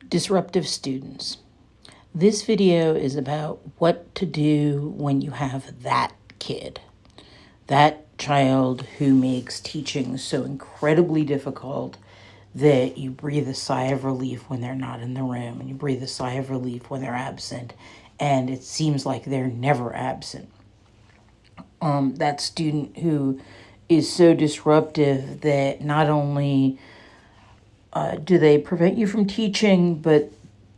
Disruptive students. This video is about what to do when you have that kid, that child who makes teaching so incredibly difficult that you breathe a sigh of relief when they're not in the room, and you breathe a sigh of relief when they're absent, and it seems like they're never absent. That student who is so disruptive that not only do they prevent you from teaching, but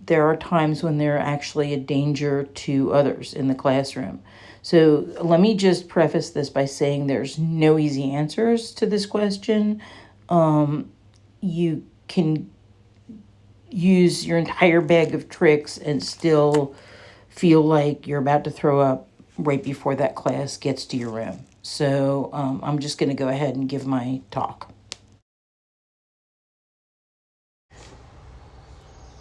there are times when they're actually a danger to others in the classroom. So let me just preface this by saying there's no easy answers to this question. You can use your entire bag of tricks and still feel like you're about to throw up right before that class gets to your room. So I'm just going to go ahead and give my talk.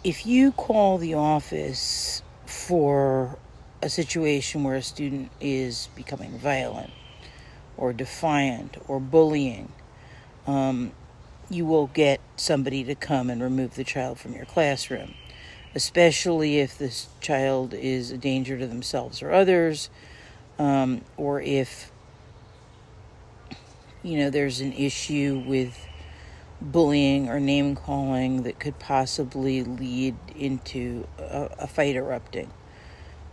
If you call the office for a situation where a student is becoming violent or defiant or bullying, you will get somebody to come and remove the child from your classroom, especially if this child is a danger to themselves or others, or if, there's an issue with bullying or name calling that could possibly lead into a fight erupting.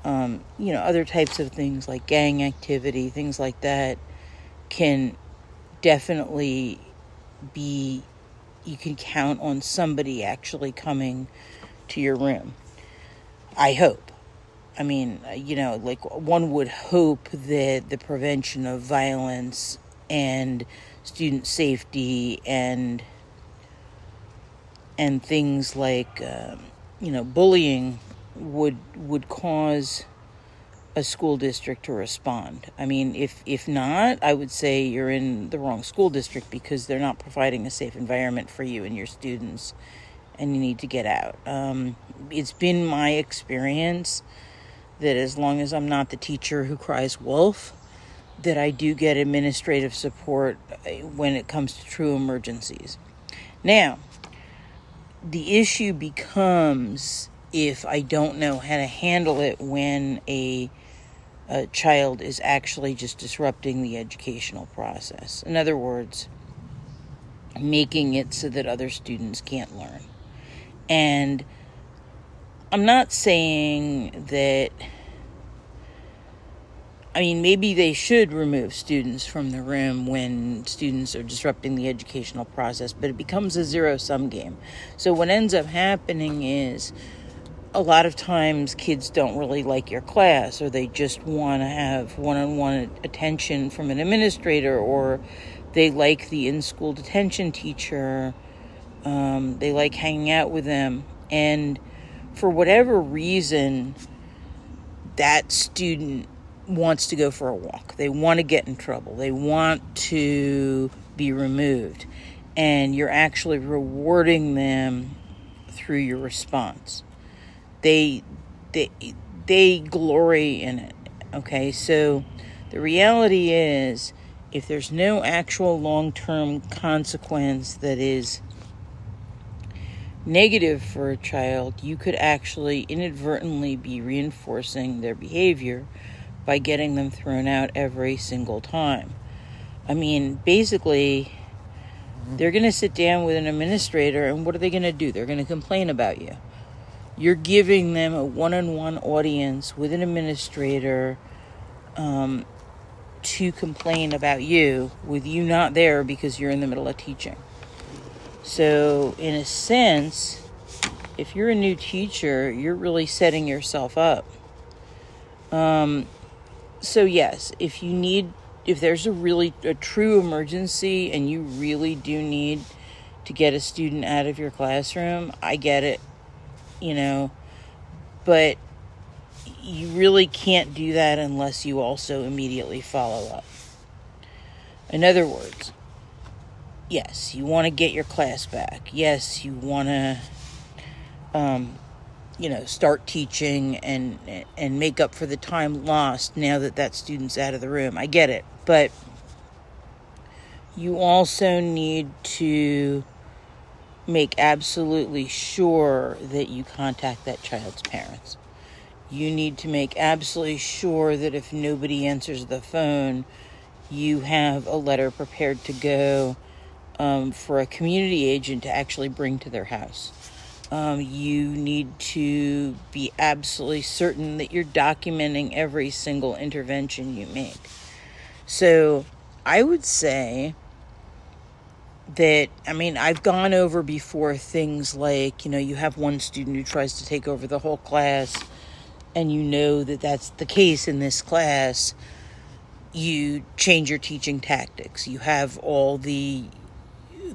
Other types of things like gang activity, things like that can definitely be, you can count on somebody actually coming to your room. I hope. One would hope that the prevention of violence and student safety and things like, bullying would cause a school district to respond. If not, I would say you're in the wrong school district because they're not providing a safe environment for you and your students, and you need to get out. It's been my experience that as long as I'm not the teacher who cries wolf, that I do get administrative support when it comes to true emergencies. Now, the issue becomes if I don't know how to handle it when a child is actually just disrupting the educational process. In other words, making it so that other students can't learn. And I'm not saying that, maybe they should remove students from the room when students are disrupting the educational process, but it becomes a zero-sum game. So what ends up happening is a lot of times kids don't really like your class, or they just want to have one-on-one attention from an administrator, or they like the in-school detention teacher. They like hanging out with them. And for whatever reason, that student wants to go for a walk. They want to get in trouble. They want to be removed. And you're actually rewarding them through your response. They glory in it. Okay, so the reality is, if there's no actual long-term consequence that is negative for a child, you could actually inadvertently be reinforcing their behavior by getting them thrown out every single time. Basically, they're going to sit down with an administrator, and what are they going to do? They're going to complain about you. You're giving them a one-on-one audience with an administrator to complain about you, with you not there because you're in the middle of teaching. So, in a sense, if you're a new teacher, you're really setting yourself up. So yes, if there's a true emergency and you really do need to get a student out of your classroom, I get it, but you really can't do that unless you also immediately follow up. In other words, yes, you want to get your class back. Yes, you want to, start teaching and make up for the time lost now that student's out of the room. I get it. But you also need to make absolutely sure that you contact that child's parents. You need to make absolutely sure that if nobody answers the phone, you have a letter prepared to go for a community agent to actually bring to their house. You need to be absolutely certain that you're documenting every single intervention you make. So I would say that, I've gone over before things like, you have one student who tries to take over the whole class, and you know that that's the case in this class. You change your teaching tactics. You have all the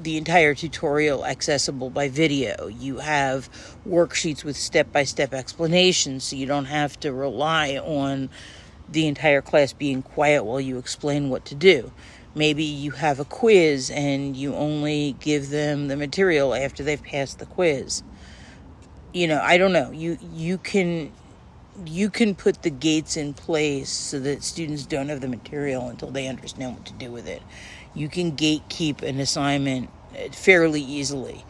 entire tutorial accessible by video. You have worksheets with step-by-step explanations, so you don't have to rely on the entire class being quiet while you explain what to do. Maybe you have a quiz and you only give them the material after they've passed the quiz. I don't know. You can put the gates in place so that students don't have the material until they understand what to do with it. You can gatekeep an assignment fairly easily.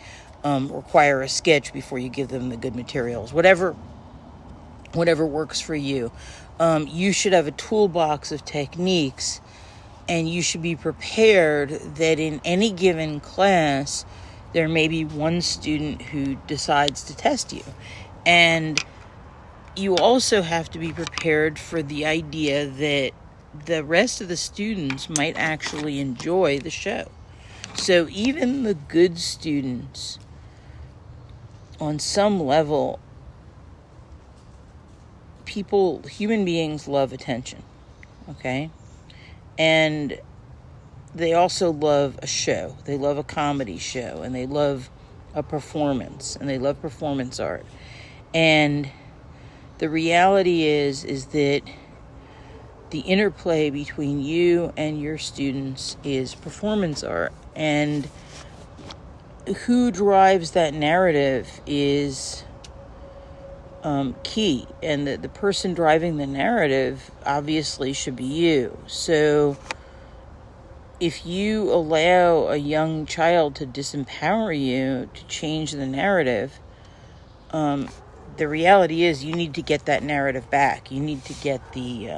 Require a sketch before you give them the good materials. Whatever works for you. You should have a toolbox of techniques, and you should be prepared that in any given class, there may be one student who decides to test you. And you also have to be prepared for the idea that the rest of the students might actually enjoy the show. So even the good students, on some level, human beings love attention, okay? And they also love a show. They love a comedy show, and they love a performance, and they love performance art. And the reality is that the interplay between you and your students is performance art. And who drives that narrative is key. And the person driving the narrative obviously should be you. So if you allow a young child to disempower you to change the narrative, the reality is you need to get that narrative back. You need to get the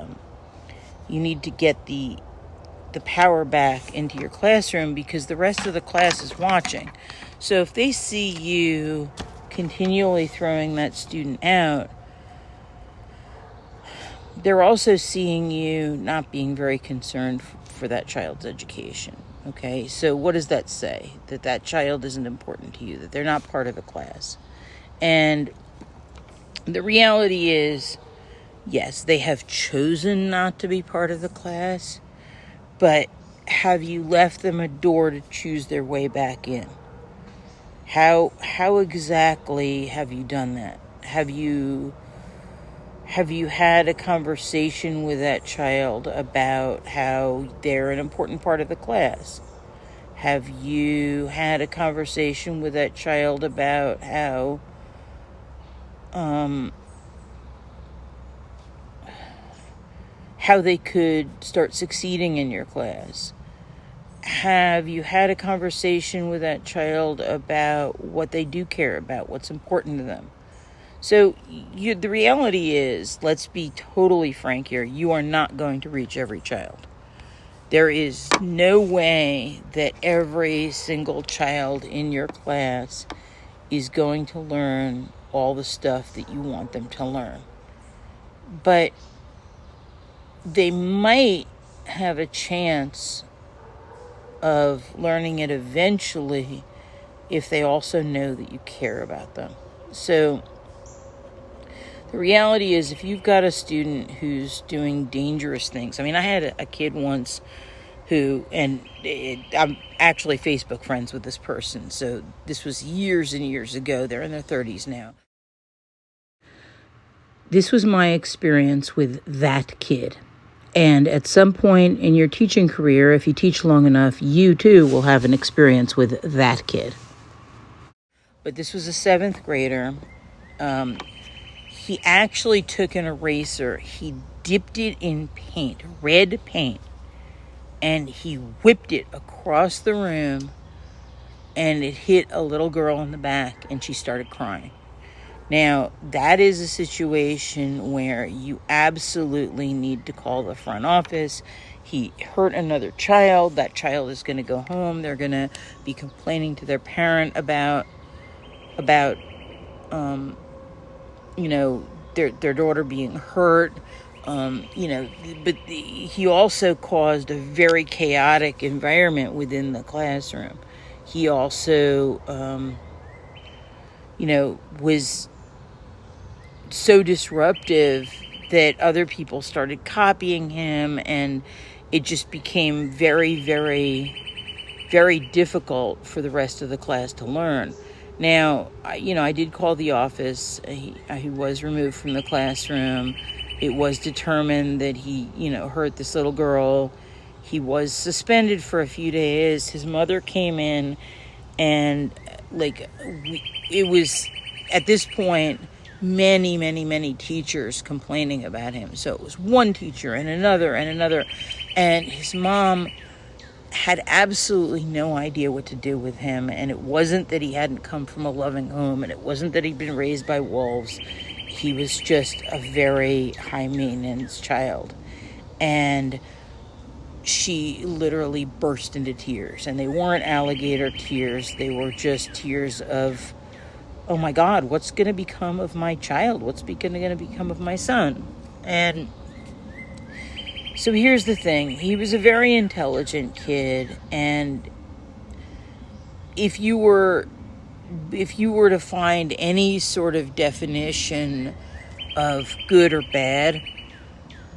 power back into your classroom, because the rest of the class is watching. So if they see you continually throwing that student out, they're also seeing you not being very concerned for that child's education. Okay, so what does that say? That child isn't important to you, that they're not part of the class. And the reality is, yes, they have chosen not to be part of the class, but have you left them a door to choose their way back in? How exactly have you done that? Have you had a conversation with that child about how they're an important part of the class? Have you had a conversation with that child about how they could start succeeding in your class? Have you had a conversation with that child about what they do care about, what's important to them? So the reality is, let's be totally frank here, you are not going to reach every child. There is no way that every single child in your class is going to learn all the stuff that you want them to learn. But they might have a chance of learning it eventually if they also know that you care about them. So the reality is, if you've got a student who's doing dangerous things, I had a kid once who, I'm actually Facebook friends with this person, so this was years and years ago. They're in their 30s now. This was my experience with that kid. And at some point in your teaching career, if you teach long enough, you too will have an experience with that kid. But this was a 7th grader. He actually took an eraser, he dipped it in paint, red paint, and he whipped it across the room and it hit a little girl in the back, and she started crying. Now, that is a situation where you absolutely need to call the front office. He hurt another child. That child is going to go home. They're going to be complaining to their parent about their daughter being hurt. But he also caused a very chaotic environment within the classroom. He also, was so disruptive that other people started copying him, and it just became very, very, very difficult for the rest of the class to learn. Now, I did call the office. He was removed from the classroom. It was determined that he, hurt this little girl. He was suspended for a few days. His mother came in, and it was at this point many, many, many teachers complaining about him. So it was one teacher and another and another. And his mom had absolutely no idea what to do with him. And it wasn't that he hadn't come from a loving home, and it wasn't that he'd been raised by wolves. He was just a very high maintenance child. And she literally burst into tears. And they weren't alligator tears. They were just tears of, oh my God, what's going to become of my child? What's going to become of my son? And so here's the thing. He was a very intelligent kid. And if you were to find any sort of definition of good or bad,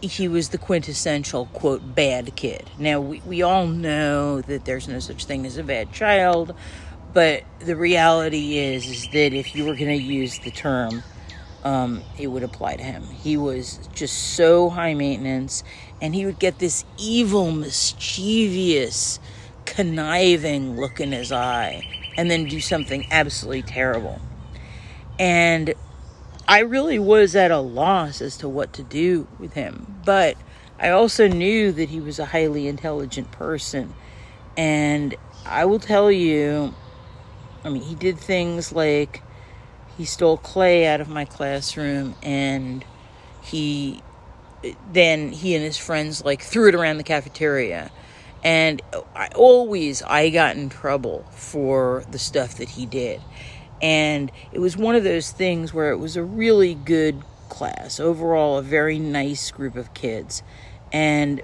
he was the quintessential, quote, bad kid. Now, we all know that there's no such thing as a bad child, but the reality is that if you were going to use the term, it would apply to him. He was just so high maintenance, and he would get this evil, mischievous, conniving look in his eye, and then do something absolutely terrible. And I really was at a loss as to what to do with him. But I also knew that he was a highly intelligent person. And I will tell you, he did things like he stole clay out of my classroom, and he and his friends threw it around the cafeteria. And I got in trouble for the stuff that he did. And it was one of those things where it was a really good class. Overall, a very nice group of kids. And,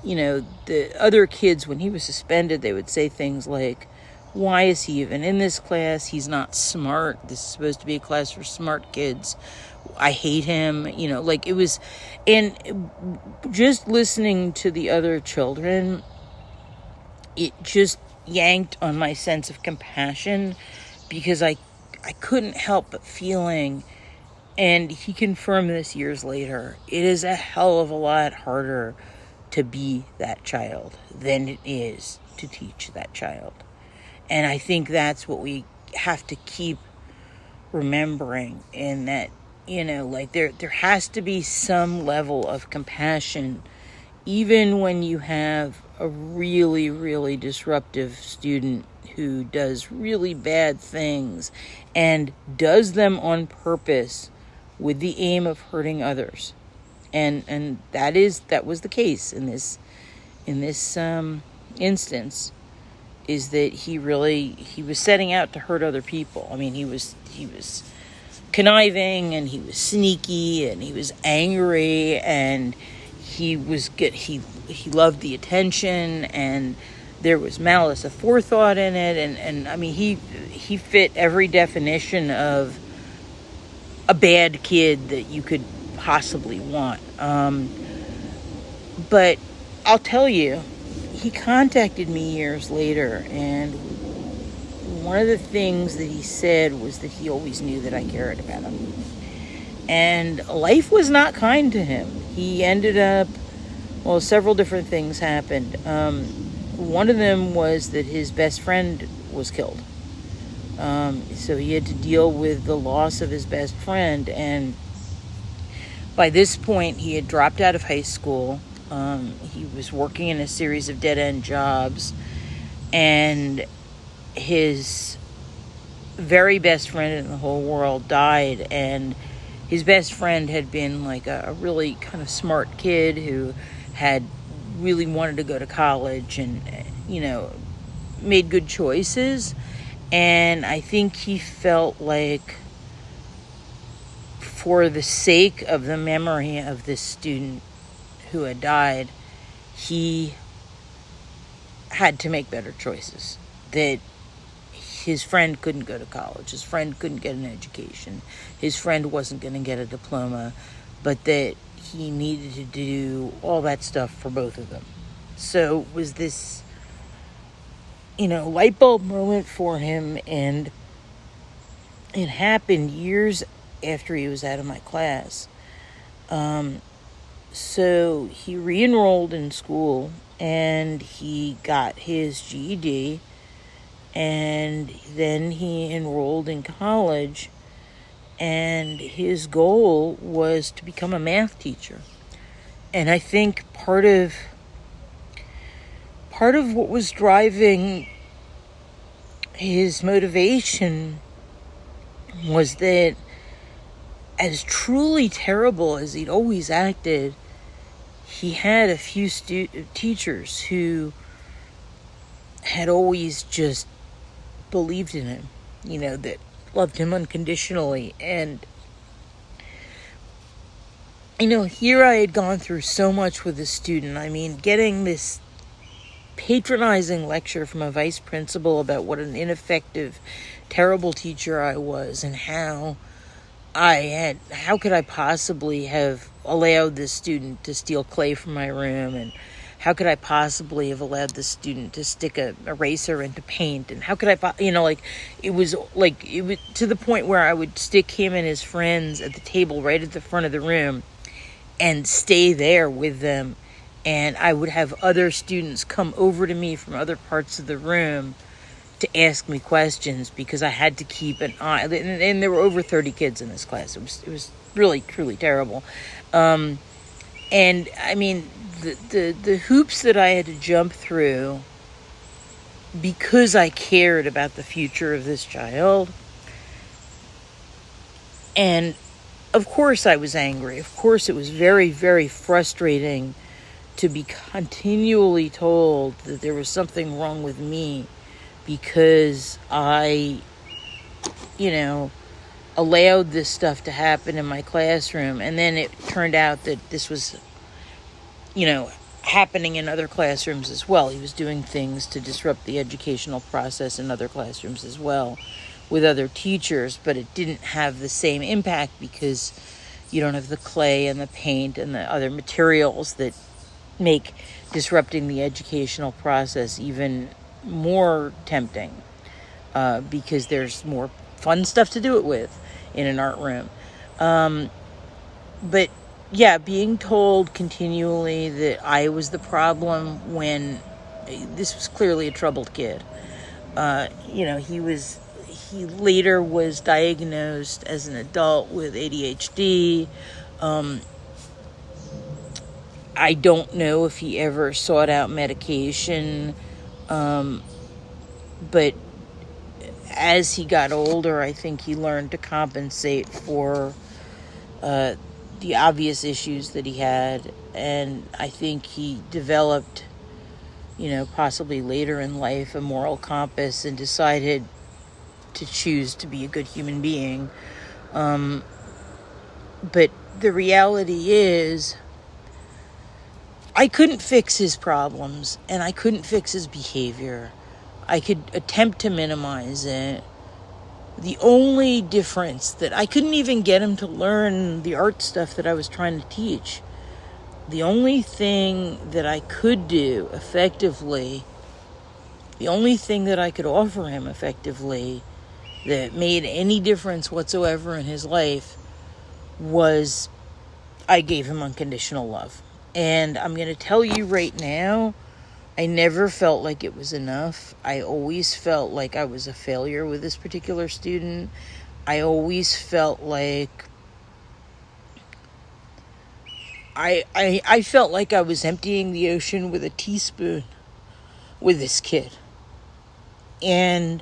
the other kids, when he was suspended, they would say things like, why is he even in this class? He's not smart. This is supposed to be a class for smart kids. I hate him. It was. And just listening to the other children, it just yanked on my sense of compassion, because I couldn't help but feeling, and he confirmed this years later, it is a hell of a lot harder to be that child than it is to teach that child. And I think that's what we have to keep remembering, in that, there has to be some level of compassion, even when you have a really, really disruptive student who does really bad things and does them on purpose with the aim of hurting others. And that was the case in this instance, is that he was setting out to hurt other people. He was conniving, and he was sneaky, and he was angry, and he was good. He loved the attention, and there was malice aforethought in it, and he fit every definition of a bad kid that you could possibly want. But I'll tell you, he contacted me years later, and one of the things that he said was that he always knew that I cared about him. And life was not kind to him. He ended up, several different things happened. One of them was that his best friend was killed. So he had to deal with the loss of his best friend. And by this point, he had dropped out of high school. He was working in a series of dead-end jobs. And his very best friend in the whole world died, and his best friend had been like a really kind of smart kid who had really wanted to go to college and, made good choices. And I think he felt like, for the sake of the memory of this student who had died, he had to make better choices. That his friend couldn't go to college, his friend couldn't get an education, his friend wasn't going to get a diploma, but that he needed to do all that stuff for both of them. So it was this, light bulb moment for him, and it happened years after he was out of my class. So he re-enrolled in school, and he got his GED, and then he enrolled in college, and his goal was to become a math teacher. And I think part of what was driving his motivation was that, as truly terrible as he'd always acted, he had a few teachers who had always just believed in him, that loved him unconditionally. And, here I had gone through so much with a student. I mean, getting this patronizing lecture from a vice principal about what an ineffective, terrible teacher I was, and how could I possibly have allowed this student to steal clay from my room, and how could I possibly have allowed this student to stick a eraser into paint, and how could I, it was to the point where I would stick him and his friends at the table right at the front of the room and stay there with them, and I would have other students come over to me from other parts of the room to ask me questions, because I had to keep an eye, and there were over 30 kids in this class. It was really, truly terrible. And I mean, the hoops that I had to jump through because I cared about the future of this child. And of course I was angry. Of course it was very, very frustrating to be continually told that there was something wrong with me because I, allowed this stuff to happen in my classroom. And then it turned out that this was, happening in other classrooms as well. He was doing things to disrupt the educational process in other classrooms as well with other teachers, but it didn't have the same impact because you don't have the clay and the paint and the other materials that make disrupting the educational process even more tempting, because there's more fun stuff to do it with in an art room. But yeah, being told continually that I was the problem when this was clearly a troubled kid. He later was diagnosed as an adult with ADHD. I don't know if he ever sought out medication, but as he got older, I think he learned to compensate for the obvious issues that he had, and I think he developed, possibly later in life, a moral compass and decided to choose to be a good human being. But the reality is, I couldn't fix his problems, and I couldn't fix his behavior. I could attempt to minimize it. The only difference that I couldn't even get him to learn the art stuff that I was trying to teach. The only thing that I could do effectively, the only thing that I could offer him effectively that made any difference whatsoever in his life was I gave him unconditional love. And I'm going to tell you right now, I never felt like it was enough. I always felt like I was a failure with this particular student. I always felt like I felt like I was emptying the ocean with a teaspoon with this kid. And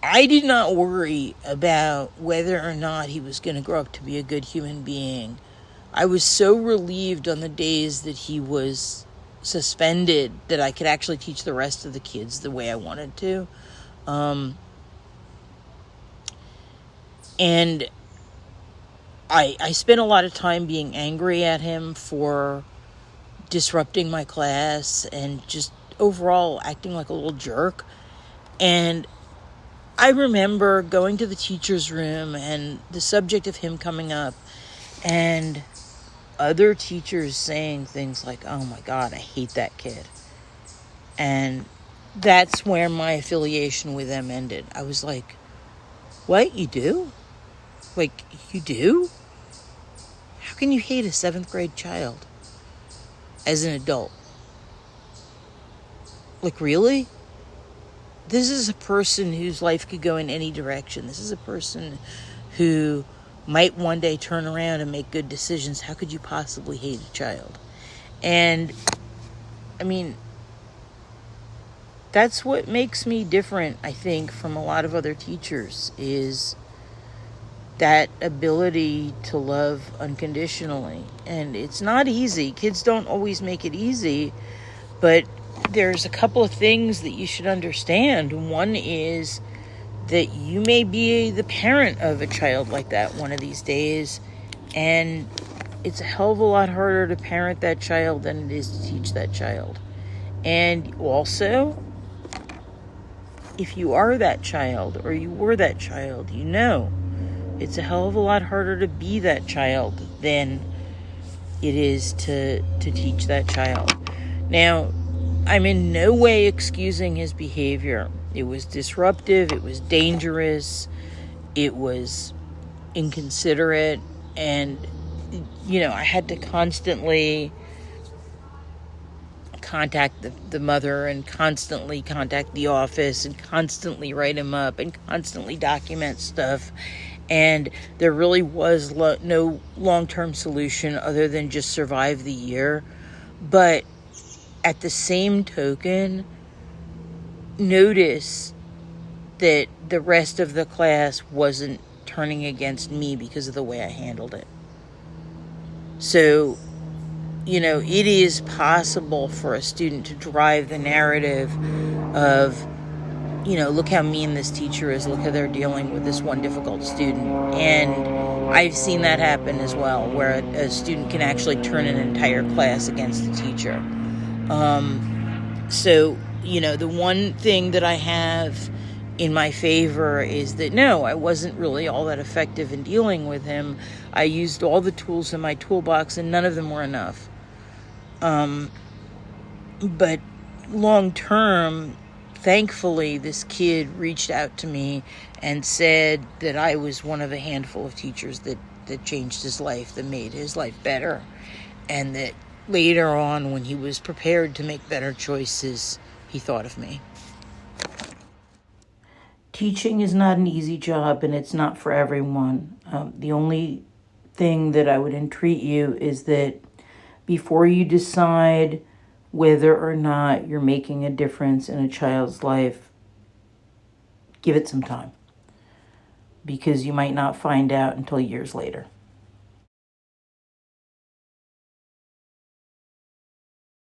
I did not worry about whether or not he was going to grow up to be a good human being. I was so relieved on the days that he was suspended that I could actually teach the rest of the kids the way I wanted to. And I spent a lot of time being angry at him for disrupting my class and just overall acting like a little jerk. And I remember going to the teacher's room and the subject of him coming up and other teachers saying things like, "Oh my God, I hate that kid." And that's where my affiliation with them ended. I was like, what, you do? Like, you do? How can you hate a 7th grade child as an adult? Like, really? This is a person whose life could go in any direction. This is a person who might one day turn around and make good decisions. How could you possibly hate a child? And, I mean, that's what makes me different, I think, from a lot of other teachers, is that ability to love unconditionally. And it's not easy. Kids don't always make it easy, but there's a couple of things that you should understand. One is that you may be the parent of a child like that one of these days, and it's a hell of a lot harder to parent that child than it is to teach that child. And also, if you are that child or you were that child, you know it's a hell of a lot harder to be that child than it is to teach that child. Now, I'm in no way excusing his behavior. It was disruptive, it was dangerous, it was inconsiderate, and, I had to constantly contact the mother and constantly contact the office and constantly write him up and constantly document stuff. And there really was no long-term solution other than just survive the year. But at the same token, notice that the rest of the class wasn't turning against me because of the way I handled it. So, it is possible for a student to drive the narrative of, look how mean this teacher is, look how they're dealing with this one difficult student. And I've seen that happen as well, where a student can actually turn an entire class against the teacher. So, the one thing that I have in my favor is that, no, I wasn't really all that effective in dealing with him. I used all the tools in my toolbox and none of them were enough. But long term, thankfully, this kid reached out to me and said that I was one of a handful of teachers that changed his life, that made his life better. And that later on, when he was prepared to make better choices, he thought of me. Teaching is not an easy job, and it's not for everyone. The only thing that I would entreat you is that before you decide whether or not you're making a difference in a child's life, give it some time, because you might not find out until years later.